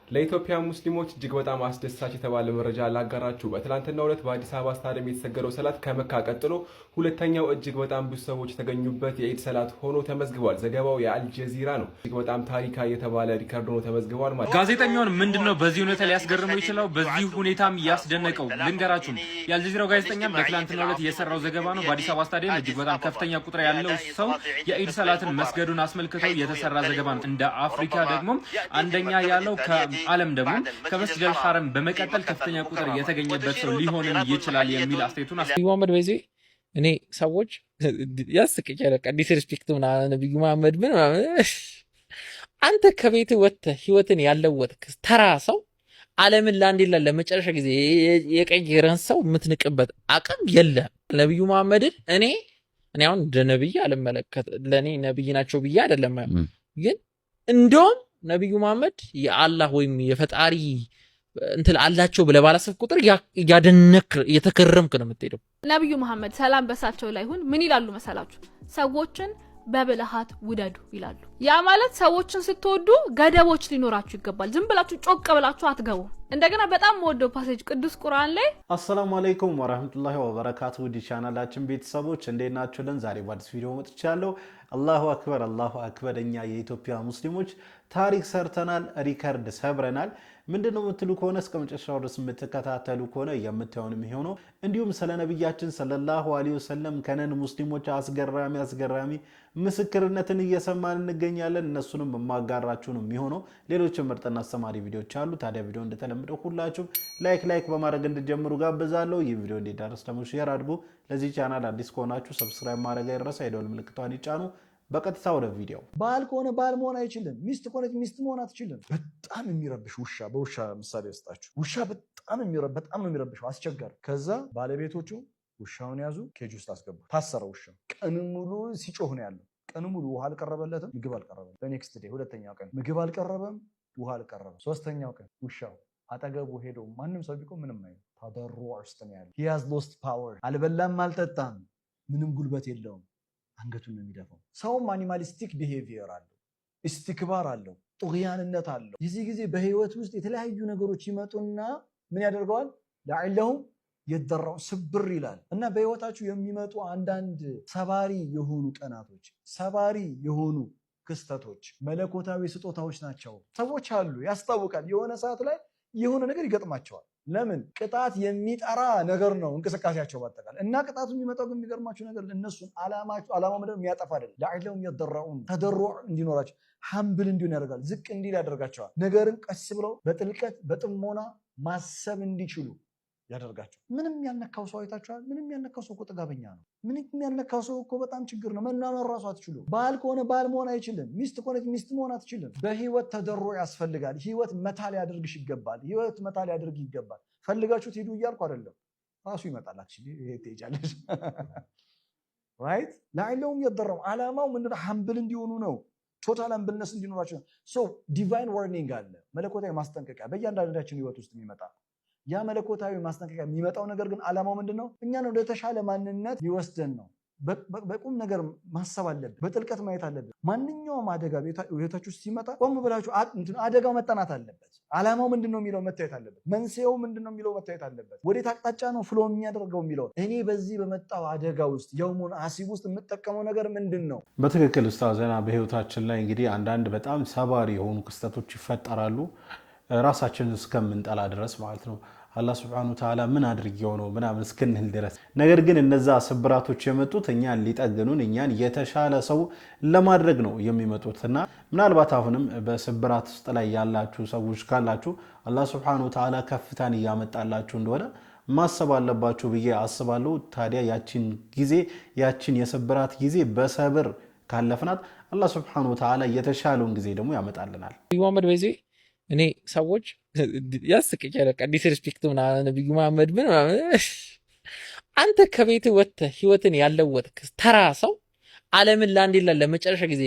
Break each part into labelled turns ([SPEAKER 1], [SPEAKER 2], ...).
[SPEAKER 1] ለኢትዮጵያ ሙስሊሞች እጅግ በጣም አስደሳች የተባለ መረጃ ላጋራችሁ። በትላንትናው ዕለት በአዲስ አበባ ስታዲየም የተሰገደው ሰላት ከመካ ቀጥሎ ሁለተኛው እጅግ በጣም ብዙ ሰዎች የተገኙበት የኢድ ሰላት ሆኖ ተመዝግቧል። ዘገባው የአልጀዚራ ነው። እጅግ በጣም ታሪካዊ የተባለ ሪከርድ ሆኖ ተመዝግቧል ማለት።
[SPEAKER 2] ጋዜጠኛውን ምንድነው በዚህ ሁኔታ ሊያስገርመው ይችላል? በዚህ ሁኔታም ያስደነቀው ልንገራችሁ። የአልጀዚራው ጋዜጠኛም በትላንትናው ዕለት የሰራው ዘገባ ነው። በአዲስ አበባ ስታዲየም እጅግ በጣም ከፍተኛ ቁጥር ያለው ሰው የኢድ ሰላትን መስገዱን አስመልክተው የተሰራ ዘገባ ነው። እንደ አፍሪካ ደግሞ አንደኛ ያለው ዓለም ደግሞ ከመስጂድ ሐረም በመቀጠል ከፍተኛ ቁጥር የተገኘበት ሰው ሊሆንም ይችላል የሚል አስተያየቱን
[SPEAKER 3] መሐመድ በዚ እኔ ሰዎች ያስቀኛል። በቃ ዲስሪስፔክት ምናምን ነብዩ መሐመድ ምን አንተ ከቤት ወጥተህ ህይወትን ያለወጥክ ተራ ሰው ዓለምን ለአንዴና ለመጨረሻ ጊዜ የቀየረን ሰው የምትንቅበት አቅም የለም። ነብዩ መሐመድን እኔ አሁን እንደ ነብይ አልመለከት ለኔ ነብይ ናቸው ብዬ አይደለም፣ ግን እንደውም ነብዩ መሐመድ የአላህ ወይም የፈጣሪ እንትን አላቸው ብለህ ባላሰብ ቁጥር ያደነክ የተከረምክ ነው የምትሄደው።
[SPEAKER 4] ነብዩ መሐመድ ሰላም በሳቸው ላይ ይሁን ምን ይላሉ መሰላችሁ? ሰዎችን በብልሃት ውደዱ ይላሉ። ያ ማለት ሰዎችን ስትወዱ ገደቦች ሊኖራችሁ ይገባል። ዝም ብላችሁ ጮቅ ብላችሁ አትገቡ። እንደገና በጣም ወደው ፓሴጅ ቅዱስ ቁርአን ላይ
[SPEAKER 5] አሰላሙ አለይኩም ወራህመቱላሂ ወበረካቱ ዲ ቻናላችን ቤተሰቦች እንዴት ናችሁልን? ዛሬ በአዲስ ቪዲዮ መጥቻለሁ። አላሁ አክበር አላሁ አክበር። እኛ የኢትዮጵያ ሙስሊሞች ታሪክ ሰርተናል፣ ሪከርድ ሰብረናል። ምንድነው የምትሉ ከሆነ እስከ መጨረሻው ድረስ የምትከታተሉ ከሆነ የምታዩንም ይሆነው እንዲሁም ስለ ነብያችን ሰለላሁ ዐለይሂ ወሰለም ከነን ሙስሊሞች አስገራሚ ምስክርነትን እየሰማን እንገኛለን። እነሱንም ማጋራችሁ ነው የሚሆነው። ሌሎች ምርጥና አስተማሪ ቪዲዮዎች አሉ። ታዲያ ቪዲዮ እንደተለመደው ሁላችሁም ላይክ በማድረግ እንድትጀምሩ ጋብዛለሁ። ይህ ቪዲዮ እንዲዳረስ ደግሞ ሼር አድርጉ። ለዚህ ቻናል አዲስ ከሆናችሁ ሰብስክራይብ ማድረግ አይረሳ፣ የደወል ምልክቷን ይጫኑ። በቀጥታ ወደ ቪዲዮ።
[SPEAKER 6] ባል ከሆነ ባል መሆን አይችልም፣ ሚስት ከሆነች ሚስት መሆን አትችልም። በጣም የሚረብሽ ውሻ፣ በውሻ ምሳሌ ወስጣችሁ ውሻ በጣም ነው የሚረብሸው፣ አስቸጋሪ። ከዛ ባለቤቶቹ ውሻውን ያዙ፣ ኬጅ ውስጥ አስገቡ፣ ታሰረ። ውሻ ቀን ሙሉ ሲጮህ ነው ያለው። ቀን ሙሉ ውሃ አልቀረበለትም፣ ምግብ አልቀረበም። በኔክስት ዴይ ሁለተኛው ቀን ምግብ አልቀረበም፣ ውሃ አልቀረበም። ሶስተኛው ቀን ውሻው አጠገቡ ሄዶ ማንም ሰው ቢቆም ምንም አይሆን፣ ተደሩ ውስጥ ነው ያለው። he has lost power። አልበላም አልጠጣም፣ ምንም ጉልበት የለውም፣ አንገቱን ነው የሚደፋው። ሰውም አኒማሊስቲክ ቢሄቪየር አለው፣ ኢስቲክባር አለው፣ ጡግያንነት አለው። የዚህ ጊዜ በህይወት ውስጥ የተለያዩ ነገሮች ይመጡና ምን ያደርገዋል? ለዓለሁም የደራው ስብር ይላል። እና በህይወታችሁ የሚመጡ አንዳንድ ሰባሪ የሆኑ ቀናቶች፣ ሰባሪ የሆኑ ክስተቶች መለኮታዊ ስጦታዎች ናቸው። ሰዎች አሉ ያስታውቃል፣ የሆነ ሰዓት ላይ የሆነ ነገር ይገጥማቸዋል። ለምን? ቅጣት የሚጠራ ነገር ነው እንቅስቃሴያቸው ባጠቃላይ። እና ቅጣቱ የሚመጣው ግን የሚገርማቸው ነገር እነሱን ዓላማው ምንድነው? የሚያጠፋ አይደለም። ለዓለሁም የደራውን ተደሩዕ እንዲኖራቸው ሀምብል እንዲሆን ያደርጋል፣ ዝቅ እንዲል ያደርጋቸዋል። ነገርን ቀስ ብለው በጥልቀት በጥሞና ማሰብ እንዲችሉ ያደርጋቸው። ምንም ያልነካው ሰው አይታችኋል? ምንም ያልነካው ሰው እኮ ጥጋበኛ ነው። ምንም ያልነካው ሰው እኮ በጣም ችግር ነው። መናመር ራሱ አትችሉ። ባል ከሆነ ባል መሆን አይችልም፣ ሚስት ከሆነች ሚስት መሆን አትችልም። በህይወት ተደሩዕ ያስፈልጋል። ህይወት መታ ሊያደርግሽ ይገባል። ህይወት መታ ሊያደርግ ይገባል። ፈልጋችሁት ሂዱ እያልኩ አይደለም፣ ራሱ ይመጣል። አክቹሊ ትሄጃለሽ። ራይት ለዓለሁም የደራው ዓላማው ምንድነው? ሀምብል እንዲሆኑ ነው። ቶታል ሀምብልነስ እንዲኖራቸው ነው። ሶ ዲቫይን ዋርኒንግ አለ፣ መለኮታዊ ማስጠንቀቂያ በእያንዳንዳችን ህይወት ውስጥ የሚመጣ። ያ መለኮታዊ ማስጠንቀቂያ የሚመጣው ነገር ግን ዓላማው ምንድነው? እኛን ወደ ተሻለ ማንነት ሊወስደን ነው። በቁም ነገር ማሰብ አለብን፣ በጥልቀት ማየት አለብን። ማንኛውም አደጋ ቤታችሁ ውስጥ ሲመጣ ቆም ብላችሁ አደጋው መጠናት አለበት። ዓላማው ምንድነው የሚለው መታየት አለበት። መንስኤው ምንድነው የሚለው መታየት አለበት። ወዴት አቅጣጫ ነው ፍሎ የሚያደርገው የሚለው። እኔ በዚህ በመጣው አደጋ ውስጥ የውሙን አሲብ ውስጥ የምጠቀመው ነገር ምንድነው?
[SPEAKER 5] በትክክል ኡስታዝና በህይወታችን ላይ እንግዲህ አንዳንድ በጣም ሰባሪ የሆኑ ክስተቶች ይፈጠራሉ፣ ራሳችንን እስከምንጠላ ድረስ ማለት ነው። አላህ ሱብሓነሁ ወተዓላ ምን አድርጌው ነው ምናምን እስክንል ድረስ። ነገር ግን እነዛ ስብራቶች የመጡት እኛን ሊጠግኑን፣ እኛን የተሻለ ሰው ለማድረግ ነው የሚመጡትና ምናልባት አሁንም በስብራት ውስጥ ላይ ያላችሁ ሰዎች ካላችሁ አላህ ሱብሓነሁ ወተዓላ ከፍታን እያመጣላችሁ እንደሆነ ማሰብ አለባችሁ ብዬ አስባለሁ። ታዲያ ያችን የስብራት ጊዜ በሰብር ካለፍናት አላህ ሱብሓነሁ ወተዓላ የተሻለውን ጊዜ ደግሞ ያመጣልናል።
[SPEAKER 3] መሐመድ በዚ እኔ ሰዎች ያስቀኛል። በቃ ዲስሪስፔክት ምናምን ነብዩ መሐመድ ምን አንተ ከቤት ወጥተህ ህይወትን ያለወጥክ ተራ ሰው ዓለምን ለአንዴና ለመጨረሻ ጊዜ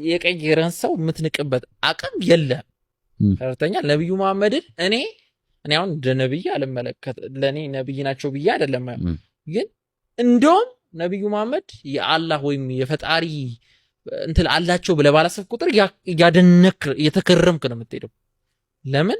[SPEAKER 3] የቀየረን ሰው የምትንቅበት አቅም የለም። ተርተኛል። ነብዩ መሐመድን እኔ አሁን እንደ ነብይ አልመለከት ለኔ ነብይ ናቸው ብዬ አይደለም፣ ግን እንደውም ነብዩ መሐመድ የአላህ ወይም የፈጣሪ እንትን አላቸው ብለህ ባላሰብ ቁጥር ያደነክ የተከረምክ ነው የምትሄደው። ለምን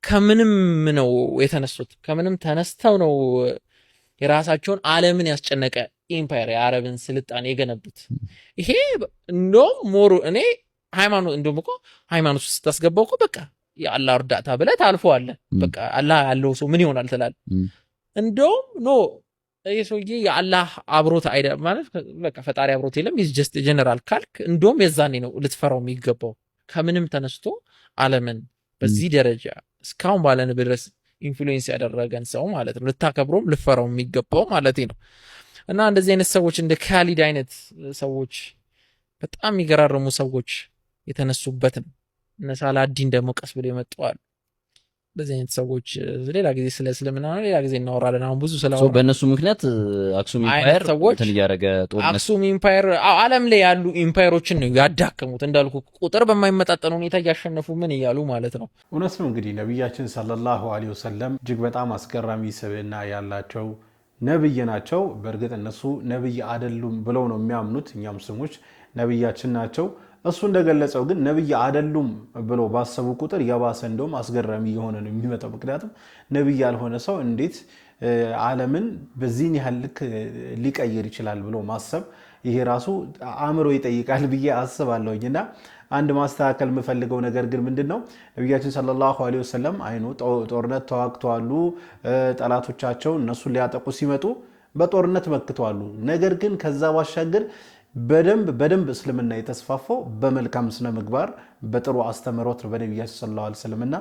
[SPEAKER 3] ከምንም ነው የተነሱት? ከምንም ተነስተው ነው የራሳቸውን ዓለምን ያስጨነቀ ኢምፓየር የአረብን ስልጣኔ የገነቡት። ይሄ እንደውም ሞሩ እኔ ሃይማኖት እንደውም እኮ ሃይማኖት ውስጥ ስታስገባው እኮ በቃ የአላህ እርዳታ ብለህ ታልፈዋለህ። በቃ አላህ ያለው ሰው ምን ይሆናል ትላለህ። እንደውም ኖ የሰውዬ የአላህ አብሮት አይደ ማለት በቃ ፈጣሪ አብሮት የለም ኢዝ ጀስት ጀነራል ካልክ እንደውም የዛኔ ነው ልትፈራው የሚገባው። ከምንም ተነስቶ ዓለምን በዚህ ደረጃ እስካሁን ባለን ድረስ ኢንፍሉዌንስ ያደረገን ሰው ማለት ነው ልታከብሮም ልፈራው የሚገባው ማለት ነው። እና እንደዚህ አይነት ሰዎች እንደ ካሊድ አይነት ሰዎች በጣም የሚገራርሙ ሰዎች የተነሱበት ነው። እነ ሳላዲን ደግሞ ቀስ ብለው ይመጣዋል። እንደዚህ አይነት ሰዎች ሌላ ጊዜ ስለ እስልምና ነው ሌላ ጊዜ እናወራለን። አሁን ብዙ ስለሆነ
[SPEAKER 7] በእነሱ ምክንያት አክሱም ኢምፓየር እንትን እያደረገ ጦርነት
[SPEAKER 3] አክሱም ኢምፓየር ዓለም ላይ ያሉ ኢምፓየሮችን ነው ያዳከሙት። እንዳልኩ ቁጥር በማይመጣጠን ሁኔታ እያሸነፉ ምን እያሉ ማለት ነው።
[SPEAKER 5] እውነት ነው። እንግዲህ ነቢያችን ሰለላሁ ዐለይሂ ወሰለም እጅግ በጣም አስገራሚ ስብዕና ያላቸው ነብይ ናቸው። በእርግጥ እነሱ ነብይ አይደሉም ብለው ነው የሚያምኑት። እኛ ሙስሊሞች ነብያችን ናቸው። እሱ እንደገለጸው ግን ነብይ አይደሉም ብሎ ባሰቡ ቁጥር የባሰ እንደውም አስገራሚ የሆነ ነው የሚመጣው። ምክንያቱም ነብይ ያልሆነ ሰው እንዴት ዓለምን በዚህ ያህል ልክ ሊቀይር ይችላል ብሎ ማሰብ ይሄ ራሱ አእምሮ ይጠይቃል ብዬ አስባለሁኝና አንድ ማስተካከል የምፈልገው ነገር ግን ምንድነው ነብያችን ሰለላሁ ዐለይሂ ወሰለም አይኑ ጦርነት ተዋግተዋል። ጠላቶቻቸው እነሱን ሊያጠቁ ሲመጡ በጦርነት መክተዋል። ነገር ግን ከዛ ባሻገር በደንብ እስልምና የተስፋፋው በመልካም ስነ ምግባር በጥሩ አስተምሮት በነብያችን ሰለላሁ ዐለይሂ ወሰለምና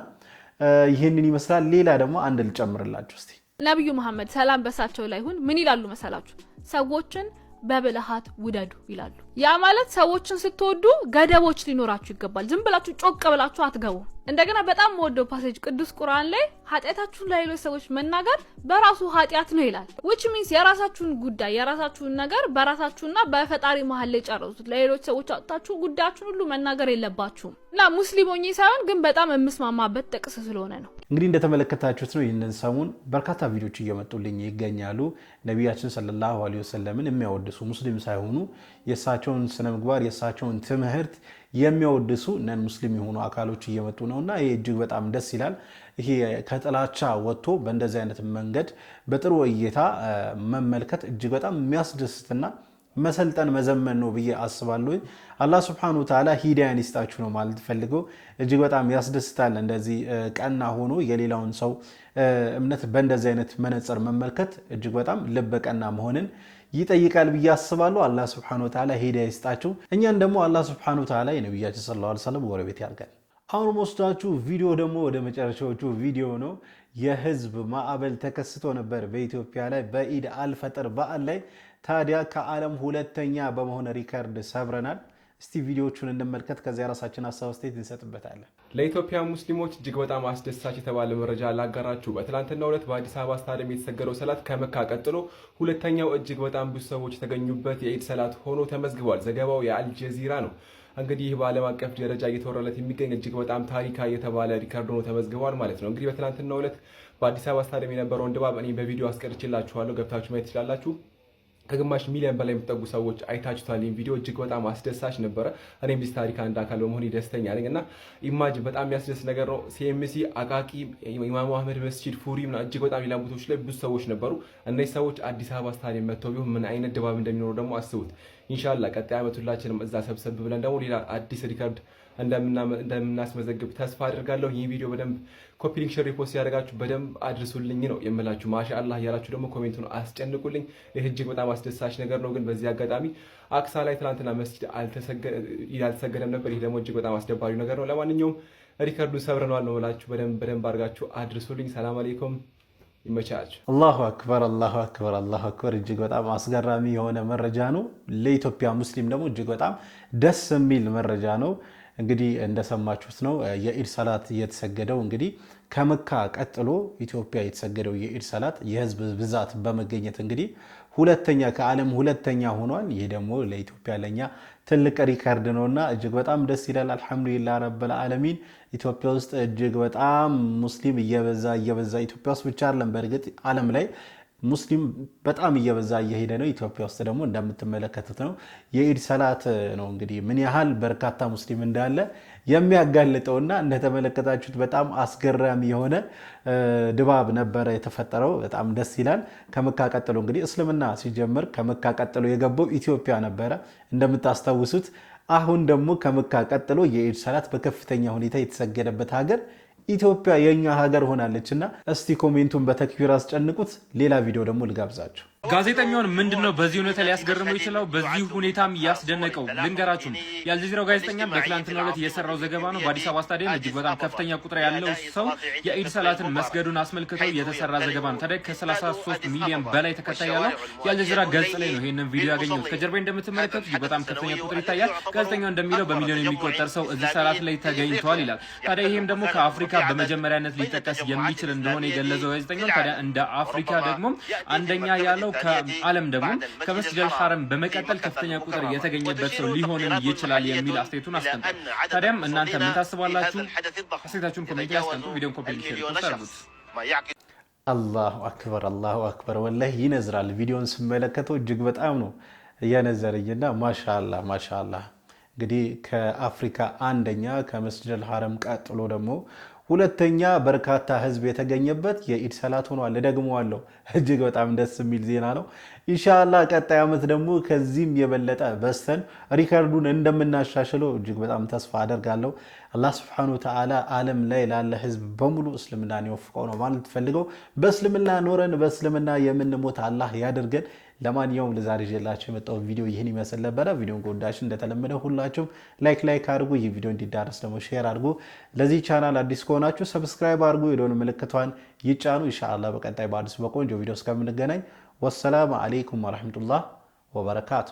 [SPEAKER 5] ይሄንን ይመስላል። ሌላ ደግሞ አንድ ልጨምርላችሁ እስቲ።
[SPEAKER 4] ነብዩ መሐመድ ሰላም በሳቸው ላይ ይሁን ምን ይላሉ መሰላችሁ? ሰዎችን በብልሃት ውደዱ ይላሉ። ያ ማለት ሰዎችን ስትወዱ ገደቦች ሊኖራችሁ ይገባል። ዝም ብላችሁ ጮቅ ብላችሁ አትገቡ። እንደገና በጣም ወደው ፓሴጅ ቅዱስ ቁርአን ላይ ኃጢአታችሁን ለሌሎች ሰዎች መናገር በራሱ ኃጢአት ነው ይላል። which means የራሳችሁን ጉዳይ የራሳችሁን ነገር በራሳችሁና በፈጣሪ መሃል ላይ ጨርሱት። ለሌሎች ሰዎች አጣችሁ ጉዳያችሁን ሁሉ መናገር የለባችሁም። እና ሙስሊሞኝ ሳይሆን ግን በጣም የምስማማበት ጥቅስ ስለሆነ ነው።
[SPEAKER 5] እንግዲህ እንደተመለከታችሁት ነው ይህንን ሰሞን በርካታ ቪዲዮዎች እየመጡልኝ ይገኛሉ። ነቢያችን ሰለላሁ ዐለይሂ ወሰለምን የሚያወድሱ ሙስሊም ሳይሆኑ የእሳቸውን ስነ ምግባር የእሳቸውን ትምህርት የሚያወድሱ ነን ሙስሊም የሆኑ አካሎች እየመጡ ነውና ይሄ እጅግ በጣም ደስ ይላል። ይሄ ከጥላቻ ወጥቶ በእንደዚህ አይነት መንገድ በጥሩ እይታ መመልከት እጅግ በጣም የሚያስደስትና መሰልጠን መዘመን ነው ብዬ አስባለሁ። አላህ Subhanahu Wa Ta'ala ሂዳያን ይስጣችሁ ነው ማለት ፈልገው። እጅግ በጣም ያስደስታል እንደዚህ ቀና ሆኖ የሌላውን ሰው እምነት በእንደዚህ አይነት መነጽር መመልከት እጅግ በጣም ልበ ቀና መሆንን ይጠይቃል ብዬ አስባለሁ። አላህ Subhanahu Wa Ta'ala ሂዳያ ይስጣችሁ። እኛን ደግሞ አላህ Subhanahu Wa Ta'ala የነብያችን ሰለላሁ ዐለይሂ ወሰለም ጎረቤት ያርጋል። አሁን ወስዳችሁ ቪዲዮ ደግሞ ወደ መጨረሻዎቹ ቪዲዮ ነው። የህዝብ ማዕበል ተከስቶ ነበር በኢትዮጵያ ላይ በኢድ አልፈጥር በዓል ላይ። ታዲያ ከዓለም ሁለተኛ በመሆን ሪከርድ ሰብረናል። እስቲ ቪዲዮቹን እንመልከት፣ ከዚያ ራሳችን ሀሳብ አስተያየት እንሰጥበታለን።
[SPEAKER 1] ለኢትዮጵያ ሙስሊሞች እጅግ በጣም አስደሳች የተባለ መረጃ ላጋራችሁ። በትላንትናው ዕለት በአዲስ አበባ ስታዲየም የተሰገደው ሰላት ከመካ ቀጥሎ ሁለተኛው እጅግ በጣም ብዙ ሰዎች የተገኙበት የኢድ ሰላት ሆኖ ተመዝግቧል። ዘገባው የአልጀዚራ ነው። እንግዲህ በዓለም አቀፍ ደረጃ እየተወራለት የሚገኝ እጅግ በጣም ታሪካዊ የተባለ ሪከርድ ሆኖ ተመዝግቧል ማለት ነው። እንግዲህ በትላንትናው ዕለት በአዲስ አበባ ስታዲየም የነበረውን ድባብ እኔ በቪዲዮ አስቀርችላችኋለሁ፣ ገብታችሁ ማየት ትችላላችሁ። ከግማሽ ሚሊዮን በላይ የሚጠጉ ሰዎች አይታችሁታል። ይህን ቪዲዮ እጅግ በጣም አስደሳች ነበረ። እኔም ዚህ ታሪክ አንድ አካል በመሆን ደስተኛ ነኝ እና ኢማጅ በጣም የሚያስደስት ነገር ነው። ሲኤምሲ፣ አቃቂ፣ ኢማሙ አህመድ መስጂድ፣ ፉሪ እጅግ በጣም ሌላ ቦታዎች ላይ ብዙ ሰዎች ነበሩ። እነዚህ ሰዎች አዲስ አበባ ስታዲየም መጥተው ቢሆን ምን አይነት ድባብ እንደሚኖረው ደግሞ አስቡት። ኢንሻአላህ ቀጣይ ዓመት ሁላችንም እዛ ሰብሰብ ብለን ደግሞ ሌላ አዲስ ሪከርድ እንደምናስመዘግብ ተስፋ አድርጋለሁ። ይህ ቪዲዮ በደንብ ኮፒ ሊንክ ሼር ሪፖስት ያደርጋችሁ በደንብ አድርሱልኝ ነው የምላችሁ። ማሻአላህ ያላችሁ ደግሞ ኮሜንቱን አስጨንቁልኝ። ይህ እጅግ በጣም አስደሳች ነገር ነው። ግን በዚህ አጋጣሚ አክሳ ላይ ትናንትና መስጂድ አልተሰገደም ነበር። ይህ ደግሞ እጅግ በጣም አስደባሪ ነገር ነው። ለማንኛውም ሪከርዱን ሰብረነዋል ነው የምላችሁ። በደንብ አድርጋችሁ አድርሱልኝ። ሰላም አለይኩም፣ ይመቻችሁ።
[SPEAKER 5] አላሁ አክበር፣ አላሁ አክበር፣ አላሁ አክበር። እጅግ በጣም አስገራሚ የሆነ መረጃ ነው። ለኢትዮጵያ ሙስሊም ደግሞ እጅግ በጣም ደስ የሚል መረጃ ነው። እንግዲህ እንደሰማችሁት ነው የኢድ ሰላት የተሰገደው። እንግዲህ ከመካ ቀጥሎ ኢትዮጵያ የተሰገደው የኢድ ሰላት የህዝብ ብዛት በመገኘት እንግዲህ ሁለተኛ ከዓለም ሁለተኛ ሆኗል። ይሄ ደግሞ ለኢትዮጵያ ለኛ ትልቅ ሪከርድ ነውና እጅግ በጣም ደስ ይላል። አልሐምዱሊላህ ረብል ዓለሚን። ኢትዮጵያ ውስጥ እጅግ በጣም ሙስሊም እየበዛ ኢትዮጵያ ውስጥ ብቻ አይደለም፣ በእርግጥ ዓለም ላይ ሙስሊም በጣም እየበዛ እየሄደ ነው። ኢትዮጵያ ውስጥ ደግሞ እንደምትመለከቱት ነው የኢድ ሰላት ነው። እንግዲህ ምን ያህል በርካታ ሙስሊም እንዳለ የሚያጋልጠውና እንደተመለከታችሁት በጣም አስገራሚ የሆነ ድባብ ነበረ የተፈጠረው። በጣም ደስ ይላል። ከመካ ቀጥሎ እንግዲህ እስልምና ሲጀምር ከመካ ቀጥሎ የገባው ኢትዮጵያ ነበረ እንደምታስታውሱት። አሁን ደግሞ ከመካ ቀጥሎ የኢድ ሰላት በከፍተኛ ሁኔታ የተሰገደበት ሀገር ኢትዮጵያ የኛ ሀገር ሆናለችና እስቲ ኮሜንቱን በተክቢር አስጨንቁት። ሌላ ቪዲዮ ደግሞ ልጋብዛችሁ።
[SPEAKER 2] ጋዜጠኛውን ምንድነው በዚህ ሁኔታ ሊያስገርመው ይችላል? በዚህ ሁኔታም ያስደነቀው ልንገራችሁ። የአልጀዚራው ጋዜጠኛም በትላንትናው ዕለት የሰራው ዘገባ ነው። በአዲስ አበባ ስታዲየም እጅግ በጣም ከፍተኛ ቁጥር ያለው ሰው የኢድ ሰላትን መስገዱን አስመልክተው የተሰራ ዘገባ ነው። ታዲያ ከ33 ሚሊዮን በላይ ተከታይ ያለው የአልጀዚራ ገጽ ላይ ነው ይሄንን ቪዲዮ ያገኘሁት። ከጀርባ እንደምትመለከቱት እጅግ በጣም ከፍተኛ ቁጥር ይታያል። ጋዜጠኛው እንደሚለው በሚሊዮን የሚቆጠር ሰው እዚህ ሰላት ላይ ተገኝቷል ይላል። ታዲያ ይሄም ደግሞ ከአፍሪካ በመጀመሪያነት ሊጠቀስ የሚችል እንደሆነ የገለጸው ጋዜጠኛው ታዲያ እንደ አፍሪካ ደግሞ አንደኛ ያለው ከዓለም ደግሞ ከመስጂድ አልሐረም በመቀጠል ከፍተኛ ቁጥር የተገኘበት ሰው ሊሆንም ይችላል የሚል አስተያየቱን አስቀምጧል። ታዲያም እናንተ ምን ታስባላችሁ? አስተያየታችሁን ኮሜንት ላይ አስቀምጡ። ቪዲዮን ኮፒ ሼር ታደርጉት።
[SPEAKER 5] አላሁ አክበር አላሁ አክበር። ወላሂ ይነዝራል። ቪዲዮን ስመለከተው እጅግ በጣም ነው እያነዘረኝና ማሻአላህ ማሻአላህ። እንግዲህ ከአፍሪካ አንደኛ ከመስጂድ አልሐረም ቀጥሎ ደግሞ ሁለተኛ በርካታ ህዝብ የተገኘበት የኢድ ሰላት ሆኗል። ደግሞዋለሁ። እጅግ በጣም ደስ የሚል ዜና ነው። ኢንሻአላህ ቀጣይ ዓመት ደግሞ ከዚህም የበለጠ በስተን ሪከርዱን እንደምናሻሽለው እጅግ በጣም ተስፋ አደርጋለሁ። አላህ Subhanahu Wa Ta'ala ዓለም ላይ ላለ ህዝብ በሙሉ እስልምናን ይወፍቀው ነው ማለት ፈልገው። በእስልምና ኖረን በእስልምና የምንሞት አላህ ያድርገን። ለማንኛውም ለዛሬ ይዤላችሁ የመጣው ቪዲዮ ይህን ይመስል ነበረ። ቪዲዮን ከወዳችሁ እንደተለመደው ሁላችሁም ላይክ አድርጉ። ይህ ቪዲዮ እንዲዳረስ ደግሞ ሼር አድርጉ። ለዚህ ቻናል አዲስ ከሆናችሁ ሰብስክራይብ አድርጉ። የደወል ምልክቷን ይጫኑ። ኢንሻአላህ በቀጣይ በአዲስ በቆንጆ ቪዲዮ እስከምንገናኝ ወሰላሙ አለይኩም ወራህመቱላህ ወበረካቱ።